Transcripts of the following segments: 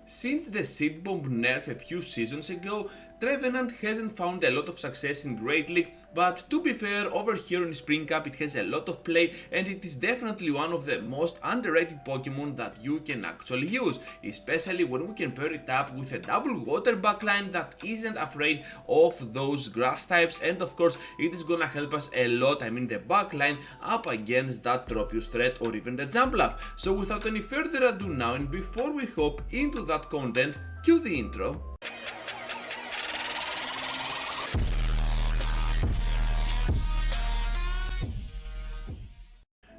Since the seed bomb nerf a few seasons ago, Trevenant hasn't found a lot of success in Great League, but to be fair, over here in Spring Cup it has a lot of play and it is definitely one of the most underrated Pokemon that you can actually use, especially when we can pair it up with a double water backline that isn't afraid of those grass types, and of course it is gonna help us a lot, I mean the backline, up against that Tropius threat or even the Jumpluff. So without any further ado now, and before we hop into that content, cue the intro.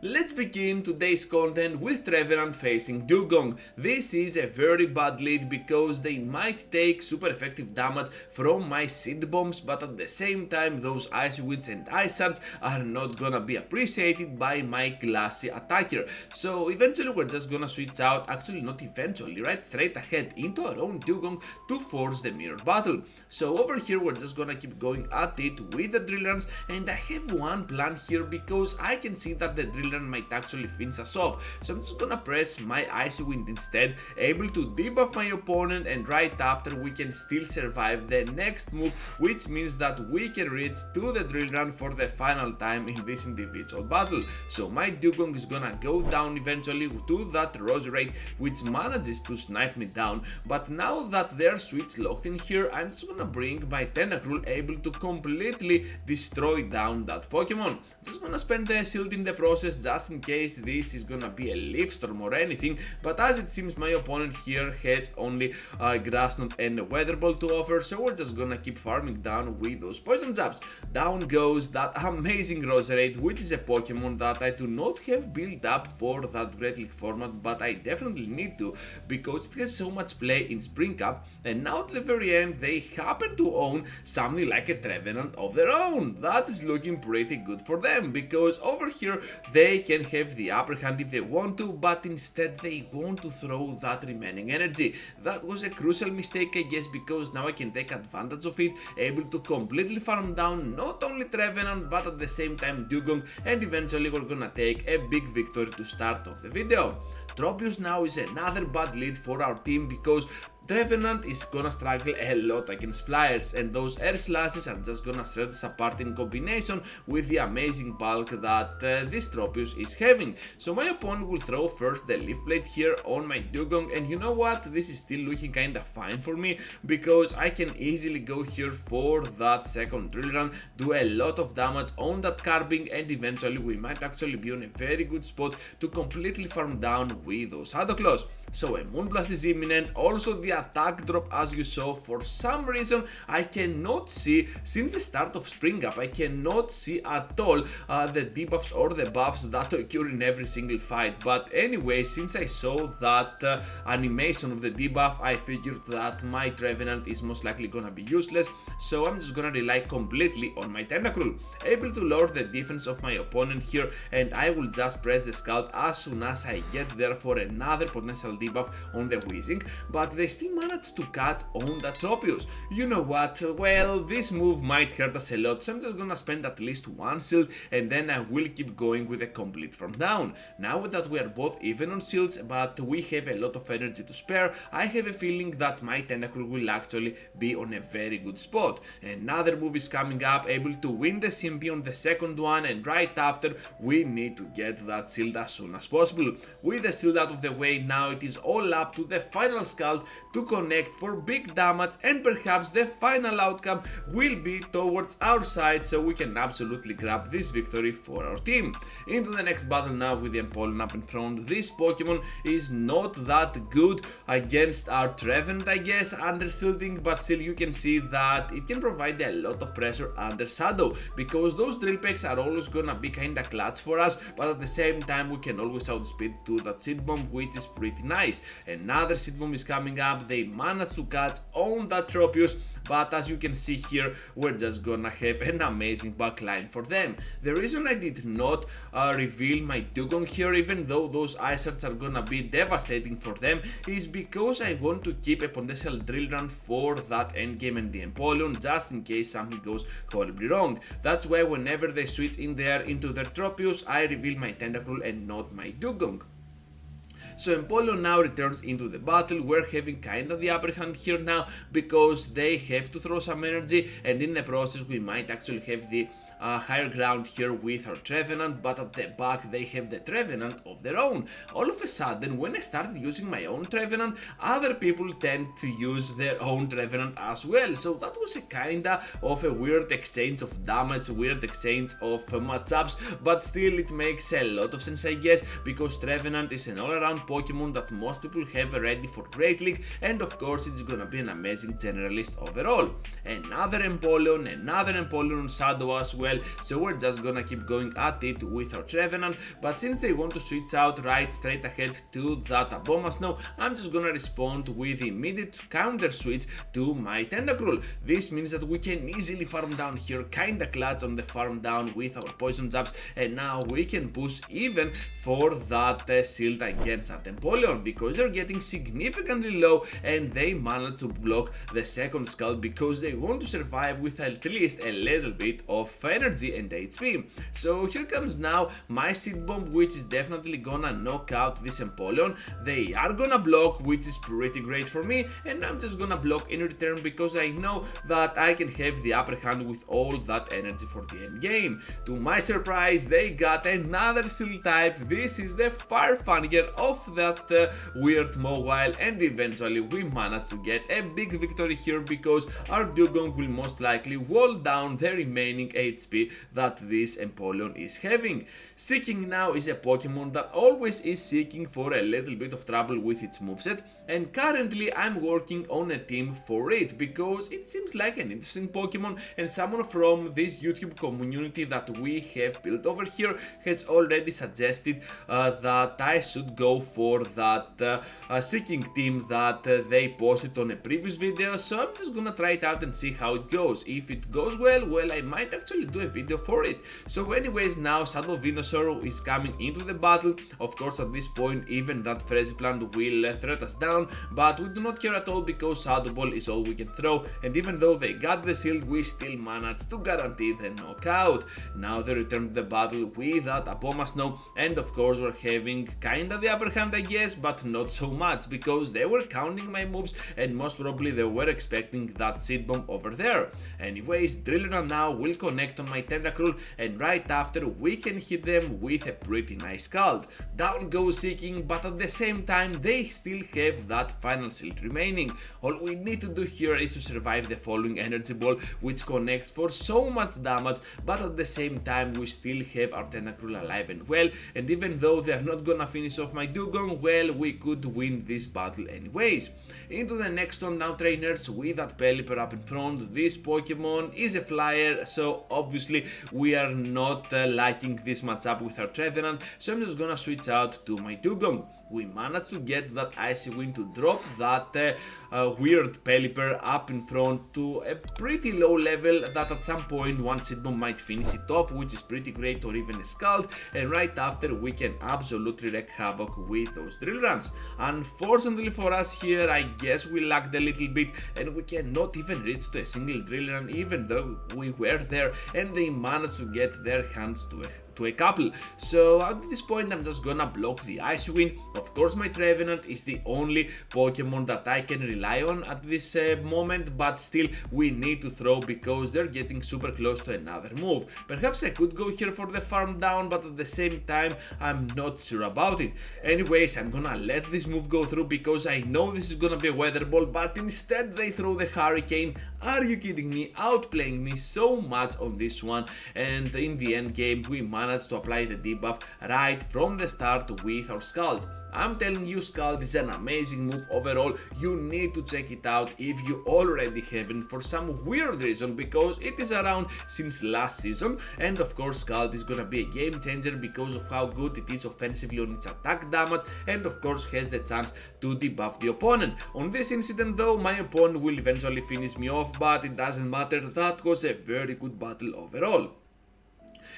Let's begin today's content with Trevenant facing Dugong. This is a very bad lead because they might take super effective damage from my seed bombs, but at the same time those ice winds and ice shards are not gonna be appreciated by my glassy attacker. So eventually we're just gonna switch out, actually not eventually, right straight ahead into our own Dugong to force the mirror battle. So over here we're just gonna keep going at it with the drill runs, and I have one plan here because I can see that the drill might actually finish us off. So I'm just gonna press my Icy Wind instead, able to debuff my opponent, and right after we can still survive the next move, which means that we can reach to the drill run for the final time in this individual battle. So my Dugong is gonna go down eventually to that Roserade, which manages to snipe me down, but now that their switch locked in here, I'm just gonna bring my Tentacruel, able to completely destroy down that Pokemon. Just gonna spend the shield in the process just in case this is gonna be a Leaf Storm or anything, but as it seems my opponent here has only Grass Knot and a Weather Ball to offer, so we're just gonna keep farming down with those Poison Jabs. Down goes that amazing Roserade, which is a Pokemon that I do not have built up for that Great League format, but I definitely need to because it has so much play in Spring Cup, and now at the very end they happen to own something like a Trevenant of their own. That is looking pretty good for them because over here they can have the upper hand if they want to, but instead they want to throw that remaining energy. That was a crucial mistake, I guess, because now I can take advantage of it, able to completely farm down not only Trevenant but at the same time Dugong, and eventually we're gonna take a big victory to start off the video. Tropius now is another bad lead for our team because Trevenant is gonna struggle a lot against flyers, and those air slashes are just gonna shred us apart in combination with the amazing bulk that this Tropius is having. So my opponent will throw first the Leaf Blade here on my Dugong, and you know what, this is still looking kinda fine for me because I can easily go here for that second drill run, do a lot of damage on that Carbing, and eventually we might actually be on a very good spot to completely farm down with those Shadow Claws. So a Moonblast is imminent, also the attack drop as you saw. For some reason I cannot see, since the start of Spring Up, I cannot see at all the debuffs or the buffs that occur in every single fight. But anyway, since I saw that animation of the debuff, I figured that my Trevenant is most likely gonna be useless, so I'm just gonna rely completely on my Tentacruel, able to lower the defense of my opponent here, and I will just press the Scald as soon as I get there for another potential debuff on the Weezing, but they still managed to catch on the Tropius. You know what, well, this move might hurt us a lot, so I'm just gonna spend at least one shield and then I will keep going with a complete farm down. Now that we are both even on shields but we have a lot of energy to spare, I have a feeling that my Tentacruel will actually be on a very good spot. Another move is coming up, able to win the CMP on the second one, and right after we need to get that shield as soon as possible. With the shield out of the way, now it is all up to the final Scald to connect for big damage, and perhaps the final outcome will be towards our side, so we can absolutely grab this victory for our team. Into the next battle now with the Empoleon up in front. This Pokemon is not that good against our Trevenant, I guess, under shielding, but still you can see that it can provide a lot of pressure under Shadow because those drill pecks are always gonna be kinda clutch for us, but at the same time we can always outspeed to that Seed Bomb, which is pretty nice. Another Seed Bomb is coming up, they managed to catch on that Tropius, but as you can see here, we're just gonna have an amazing backline for them. The reason I did not reveal my Dugong here, even though those Ice Shards are gonna be devastating for them, is because I want to keep a potential drill run for that endgame and the Empoleon, just in case something goes horribly wrong. That's why whenever they switch in there into their Tropius, I reveal my Tentacruel and not my Dugong. So Empoleon now returns into the battle. We're having kinda the upper hand here now because they have to throw some energy, and in the process we might actually have the higher ground here with our Trevenant, but at the back they have the Trevenant of their own. All of a sudden, when I started using my own Trevenant, other people tend to use their own Trevenant as well. So that was a kinda of a weird exchange of damage, weird exchange of matchups, but still it makes a lot of sense, I guess, because Trevenant is an all-around Pokemon that most people have ready for Great League, and of course it's gonna be an amazing generalist overall. Another Empoleon on Shadow as well. So we're just gonna keep going at it with our Trevenant, but since they want to switch out right straight ahead to that Abomasnow, I'm just gonna respond with immediate counter switch to my Tentacruel. This means that we can easily farm down here, kinda clutch on the farm down with our poison jabs, and now we can push even for that shield against our Empoleon, because they're getting significantly low and they managed to block the second Scald because they want to survive with at least a little bit of energy and HP. So here comes now my Seed Bomb, which is definitely gonna knock out this Empoleon. They are gonna block, which is pretty great for me, and I'm just gonna block in return because I know that I can have the upper hand with all that energy for the end game. To my surprise, they got another Steel type. This is the Farfanier of that weird Mobile, and eventually we managed to get a big victory here because our Dugong will most likely wall down the remaining HP that this Empoleon is having. Seeking now is a Pokemon that always is seeking for a little bit of trouble with its moveset, and currently I'm working on a team for it because it seems like an interesting Pokemon, and someone from this YouTube community that we have built over here has already suggested that I should go for that Seeking team that they posted on a previous video, so I'm just gonna try it out and see how it goes. If it goes well, I might actually do a video for it. So anyways, now Shadow Venusaur is coming into the battle. Of course, at this point, even that Frenzy Plant will threat us down, but we do not care at all because Shadow Ball is all we can throw, and even though they got the shield, we still managed to guarantee the knockout. Now they return to the battle with that Abomasnow, and of course we're having kinda the upper hand, I guess, but not so much because they were counting my moves and most probably they were expecting that Seed Bomb over there. Anyways, Drillrun now will connect on my Tentacruel, and right after we can hit them with a pretty nice Scald. Down goes Seeking, but at the same time they still have that final shield remaining. All we need to do here is to survive the following Energy Ball, which connects for so much damage, but at the same time we still have our Tentacruel alive and well, and even though they're not gonna finish off my Dugong, well, we could win this battle anyways. Into the next one now, trainers, with that Pelipper up in front. This Pokemon is a flyer, so obviously we are not liking this matchup with our Trevenant, so I'm just gonna switch out to my Dugong. We managed to get that Icy Wind to drop that weird Pelipper up in front to a pretty low level that at some point one Seed Bomb might finish it off, which is pretty great, or even a Scald, and right after we can absolutely wreak havoc with those Drill Runs. Unfortunately for us here, I guess we lagged a little bit and we cannot even reach to a single Drill Run even though we were there, and they managed to get their hands to a couple. So at this point I'm just gonna block the Icy Wind. Of course my Trevenant is the only Pokemon that I can rely on at this moment, but still we need to throw because they're getting super close to another move. Perhaps I could go here for the farm down, but at the same time I'm not sure about it. Anyways, I'm gonna let this move go through because I know this is gonna be a Weather Ball, but instead they throw the Hurricane. Are you kidding me? Outplaying me so much on this one, and in the end game we managed to apply the debuff right from the start with our Scald. I'm telling you, Scald is an amazing move overall. You need to check it out if you already haven't for some weird reason, because it is around since last season, and of course Scald is gonna be a game changer because of how good it is offensively on its attack damage, and of course has the chance to debuff the opponent. On this incident though, my opponent will eventually finish me off, but it doesn't matter. That was a very good battle overall.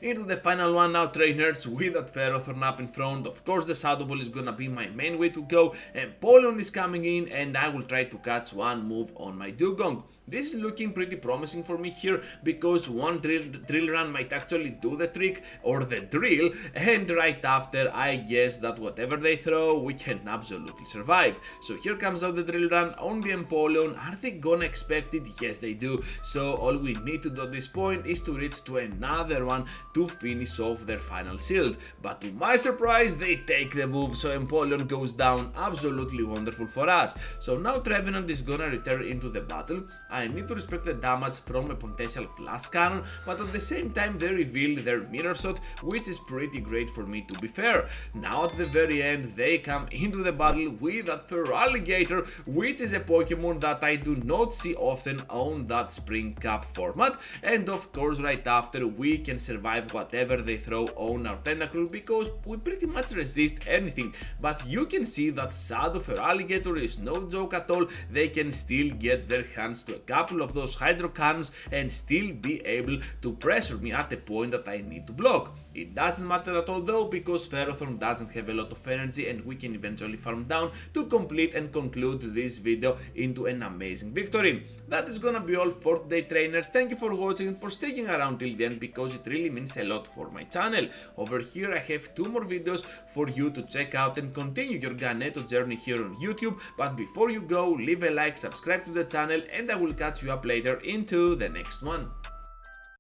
Into the final one now, trainers, with that Ferrothorn up in front. Of course, the Shadow Ball is gonna be my main way to go, and Polion is coming in, and I will try to catch one move on my Dugong. This is looking pretty promising for me here, because one drill run might actually do the trick, or the drill, and right after, I guess that whatever they throw, we can absolutely survive. So here comes out the drill run on the Empoleon. Are they gonna expect it? Yes, they do. So all we need to do at this point is to reach to another one to finish off their final shield. But to my surprise, they take the move, so Empoleon goes down. Absolutely wonderful for us. So now Trevenant is gonna return into the battle. I need to respect the damage from a potential flash cannon, but at the same time they reveal their mirror shot, which is pretty great for me, to be fair. Now at the very end they come into the battle with that Feraligatr, which is a Pokemon that I do not see often on that Spring Cup format, and of course right after we can survive whatever they throw on our Tentacle, because we pretty much resist anything. But you can see that Shadow Feraligatr is no joke at all. They can still get their hands to a couple of those Hydro Cannons and still be able to pressure me at the point that I need to block. It doesn't matter at all though, because Ferrothorn doesn't have a lot of energy, and we can eventually farm down to complete and conclude this video into an amazing victory. That is gonna be all for today, trainers. Thank you for watching and for sticking around till the end, because it really means a lot for my channel. Over here I have 2 more videos for you to check out and continue your Ganeto journey here on YouTube. But before you go, leave a like, subscribe to the channel, and I will catch you up later into the next one.